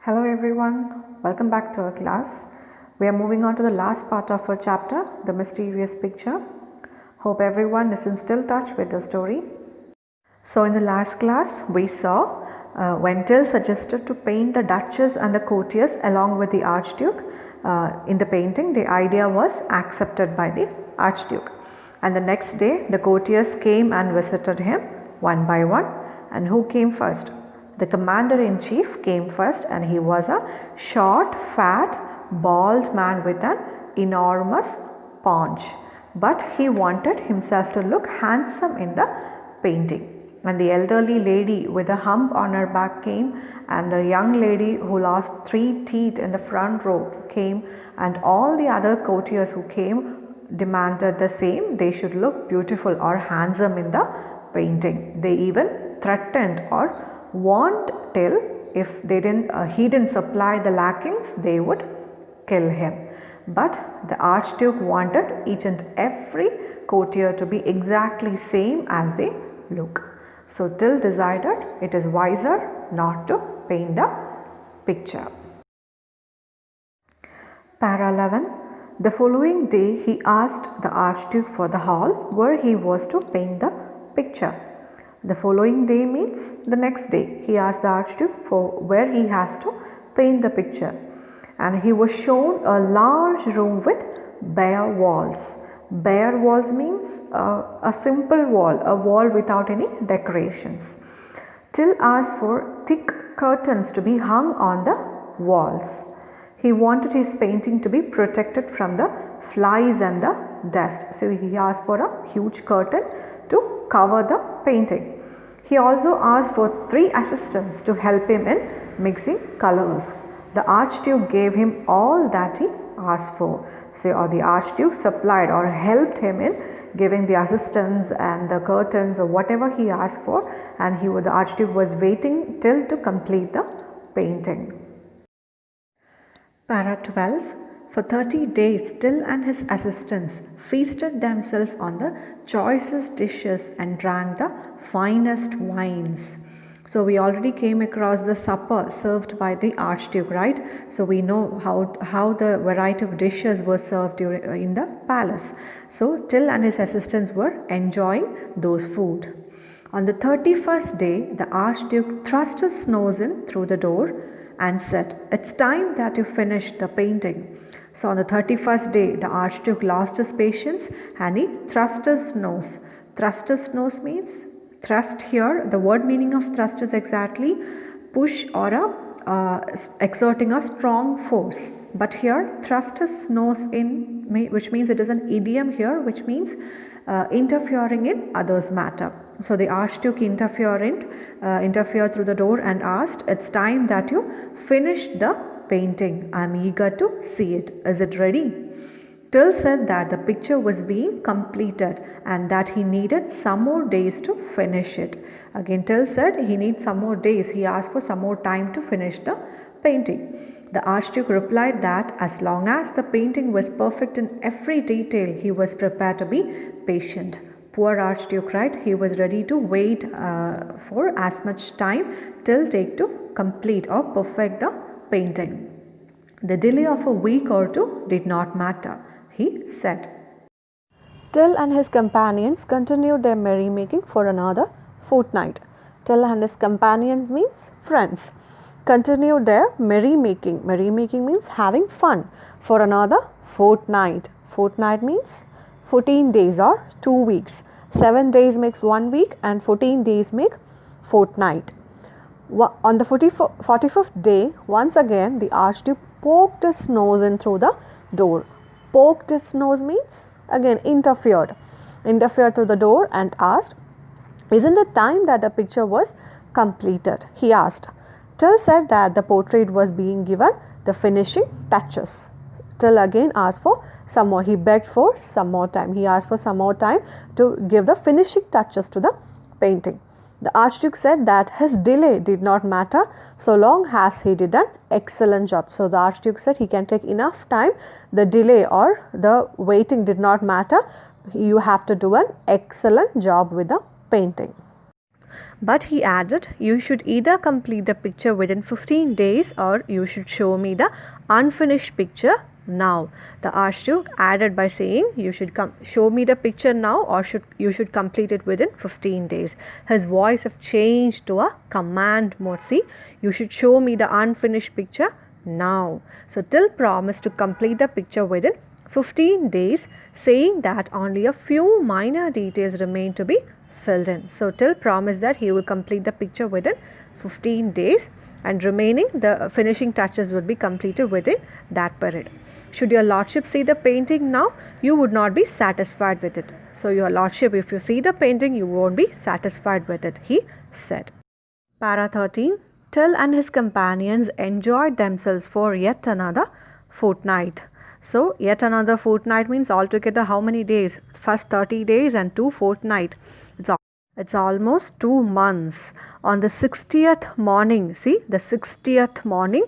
Hello everyone, welcome back to our class. We are moving on to the last part of our chapter, the mysterious picture. Hope everyone is in still touch with the story. So in the last class we saw when Till suggested to paint the Duchess and the courtiers along with the Archduke. In the painting the idea was accepted by the Archduke, and the next day the courtiers came and visited him one by one. And who came first? The commander-in-chief came first, and he was a short, fat, bald man with an enormous paunch. But he wanted himself to look handsome in the painting. And the elderly lady with a hump on her back came, and the young lady who lost 3 teeth in the front row came, and all the other courtiers who came demanded the same. They should look beautiful or handsome in the painting. They even threatened or warned Till if he didn't supply the lackings, they would kill him. But the Archduke wanted each and every courtier to be exactly same as they look. So Till decided it is wiser not to paint the picture. Para 11. The following day he asked the Archduke for the hall where he was to paint the picture. The following day means the next day. He asked the Archduke for where he has to paint the picture, and he was shown a large room with bare walls. Bare walls means a simple wall, a wall without any decorations. Till asked for thick curtains to be hung on the walls. He wanted his painting to be protected from the flies and the dust. So he asked for a huge curtain to cover the painting. He also asked for 3 assistants to help him in mixing colors. The Archduke gave him all that he asked for. So the Archduke supplied or helped him in giving the assistants and the curtains or whatever he asked for, and the Archduke was waiting till to complete the painting. Para 12. For 30 days, Till and his assistants feasted themselves on the choicest dishes and drank the finest wines. So we already came across the supper served by the Archduke, right? So we know how the variety of dishes were served in the palace. So Till and his assistants were enjoying those food. On the 31st day, the Archduke thrust his nose in through the door and said, "It's time that you finish the painting." So on the 31st day, the Archduke lost his patience and he thrust his nose. Thrust his nose means thrust here. The word meaning of thrust is exactly push or exerting a strong force. But here thrust his nose in, which means it is an idiom here, which means interfering in others' matter. So the Archduke interfered through the door and asked, "It's time that you finish the painting. I'm eager to see it. Is it ready?" Till said that the picture was being completed and that he needed some more days to finish it. Again, Till said he needs some more days. He asked for some more time to finish the painting. The Archduke replied that as long as the painting was perfect in every detail, he was prepared to be patient. Poor Archduke, right? He was ready to wait for as much time Till take to complete or perfect the painting. The delay of a week or 2 did not matter, he said. Till and his companions continued their merrymaking for another fortnight. Till and his companions means friends. Continued their merrymaking. Merrymaking means having fun for another fortnight. Fortnight means 14 days or 2 weeks. 7 days makes 1 week and 14 days make fortnight. On the 45th day, once again the Archduke poked his nose in through the door. Poked his nose means again interfered through the door and asked, "Isn't it time that the picture was completed?" he asked. Till said that the portrait was being given the finishing touches. Till again asked for some more. He begged for some more time. He asked for some more time to give the finishing touches to the painting. The Archduke said that his delay did not matter so long as he did an excellent job. So the Archduke said he can take enough time. The delay or the waiting did not matter. You have to do an excellent job with the painting. But he added, you should either complete the picture within 15 days or you should show me the unfinished picture now. The Archduke added by saying, you should show me the picture now or you should complete it within 15 days. His voice have changed to a command mode. See, you should show me the unfinished picture now. So Till promised to complete the picture within 15 days, saying that only a few minor details remain to be filled in. So Till promised that he will complete the picture within 15 days and remaining the finishing touches would be completed within that period. Should your lordship see the painting now, you would not be satisfied with it. So your lordship, if you see the painting, you won't be satisfied with it, he said. Para 13. Till and his companions enjoyed themselves for yet another fortnight. So yet another fortnight means altogether how many days? First 30 days and 2 fortnight. It's almost 2 months. On the 60th morning, see the 60th morning,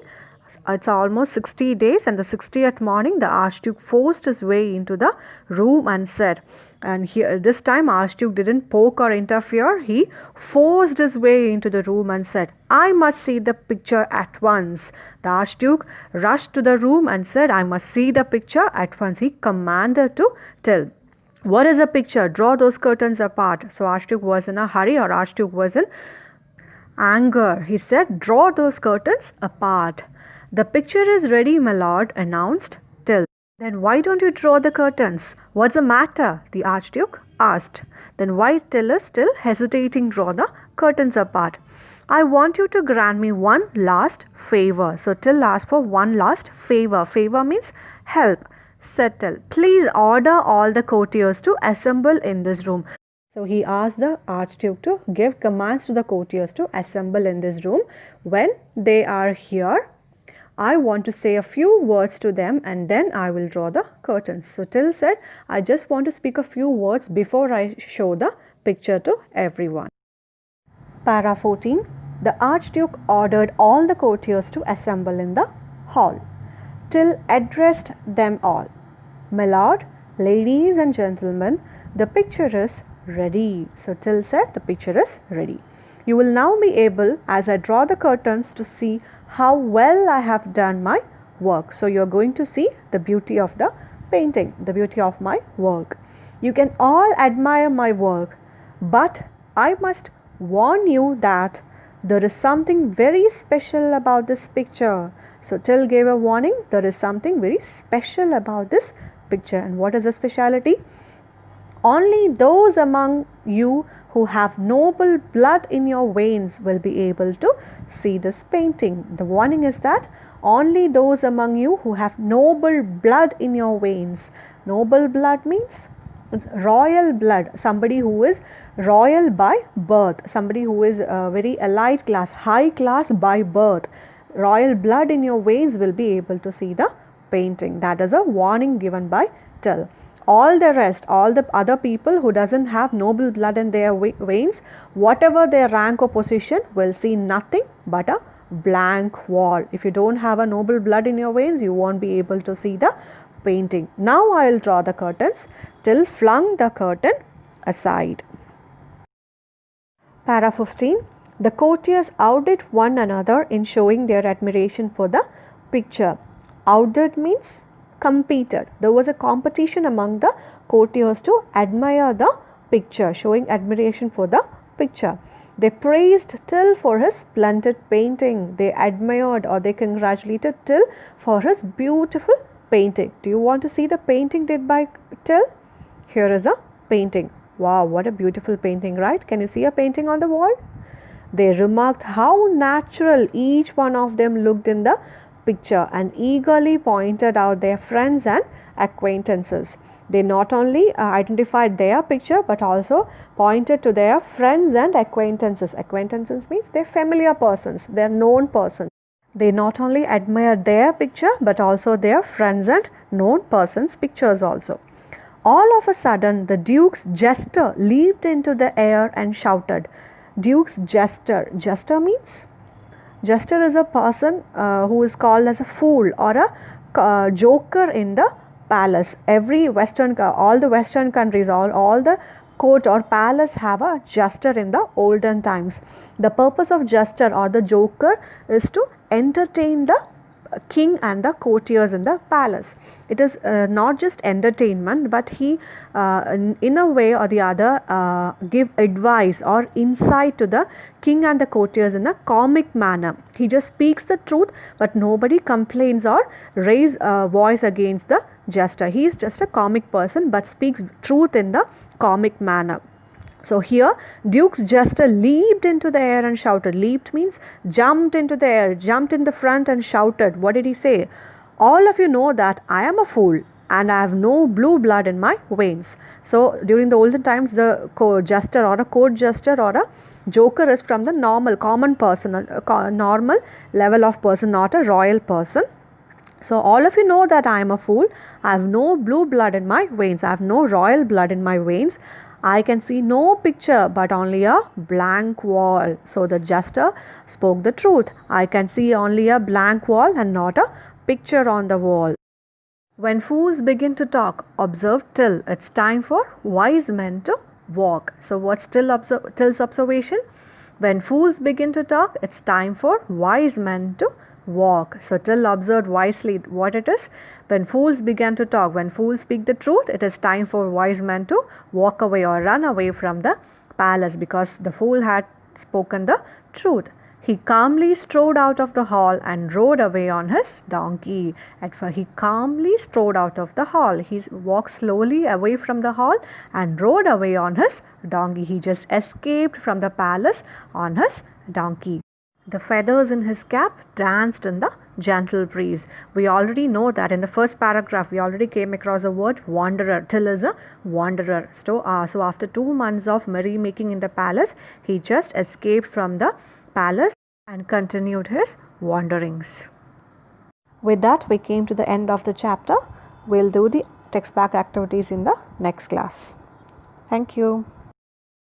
it's almost 60 days, and the 60th morning the Archduke forced his way into the room and said, and here this time Archduke didn't poke or interfere, he forced his way into the room and said, I must see the picture at once. The Archduke rushed to the room and said, I must see the picture at once. He commanded to Till, what is a picture? Draw those curtains apart. So Archduke was in a hurry, or Archduke was in anger. He said, draw those curtains apart. The picture is ready, my lord, announced Till. Then why don't you draw the curtains? What's the matter? The Archduke asked. Then why Till is still hesitating, draw the curtains apart? I want you to grant me one last favor. So Till asked for one last favor. Favor means help. Said Till, please order all the courtiers to assemble in this room. So he asked the Archduke to give commands to the courtiers to assemble in this room. When they are here, I want to say a few words to them and then I will draw the curtains. So Till said, I just want to speak a few words before I show the picture to everyone. Para 14. The Archduke ordered all the courtiers to assemble in the hall. Till addressed them all. My lord, ladies and gentlemen, the picture is ready. So Till said, the picture is ready. You will now be able, as I draw the curtains, to see how well I have done my work. So you are going to see the beauty of the painting, the beauty of my work. You can all admire my work, but I must warn you that there is something very special about this picture. So Till gave a warning, there is something very special about this picture. And what is the speciality? Only those among you who have noble blood in your veins will be able to see this painting. The warning is that only those among you who have noble blood in your veins. Noble blood means it's royal blood, somebody who is royal by birth, somebody who is very elite class, high class by birth. Royal blood in your veins will be able to see the painting. That is a warning given by Till. All the rest, all the other people who doesn't have noble blood in their veins, whatever their rank or position, will see nothing but a blank wall. If you don't have a noble blood in your veins, you won't be able to see the painting. Now I will draw the curtains. Till flung the curtain aside. Para 15. The courtiers outdid one another in showing their admiration for the picture. Outdid means competed. There was a competition among the courtiers to admire the picture, showing admiration for the picture. They praised Till for his splendid painting. They admired or they congratulated Till for his beautiful painting. Do you want to see the painting did by Till? Here is a painting. Wow, what a beautiful painting, right? Can you see a painting on the wall? They remarked how natural each one of them looked in the picture and eagerly pointed out their friends and acquaintances. They not only identified their picture but also pointed to their friends and acquaintances. Acquaintances means they're familiar persons, they're known persons. They not only admired their picture but also their friends and known persons' pictures also. All of a sudden, the Duke's jester leaped into the air and shouted. Duke's jester. Jester means? Jester is a person who is called as a fool or a joker in the palace. All the Western countries, all the court or palace have a jester in the olden times. The purpose of jester or the joker is to entertain the king and the courtiers in the palace. It is not just entertainment, but he in a way or the other give advice or insight to the king and the courtiers in a comic manner. He just speaks the truth, but nobody complains or raise a voice against the jester. He is just a comic person but speaks truth in the comic manner. So here Duke's jester leaped into the air and shouted. Leaped means jumped into the air, jumped in the front and shouted. What did he say? All of you know that I am a fool and I have no blue blood in my veins. So during the olden times, the jester or a court jester or a joker is from the normal common person, normal level of person, not a royal person. So all of you know that I am a fool. I have no blue blood in my veins. I have no royal blood in my veins. I can see no picture but only a blank wall. So the jester spoke the truth. I can see only a blank wall and not a picture on the wall. When fools begin to talk, observe till. It's time for wise men to walk. So what's till's observation? When fools begin to talk, it's time for wise men to walk. So Till observed wisely what it is. When fools began to talk, when fools speak the truth, it is time for wise men to walk away or run away from the palace, because the fool had spoken the truth. He calmly strode out of the hall and rode away on his donkey. He calmly strode out of the hall. He walked slowly away from the hall and rode away on his donkey. He just escaped from the palace on his donkey. The feathers in his cap danced in the gentle breeze. We already know that in the first paragraph, we already came across the word wanderer. Till is a wanderer. So after 2 months of merrymaking in the palace, he just escaped from the palace and continued his wanderings. With that, we came to the end of the chapter. We'll do the text back activities in the next class. Thank you.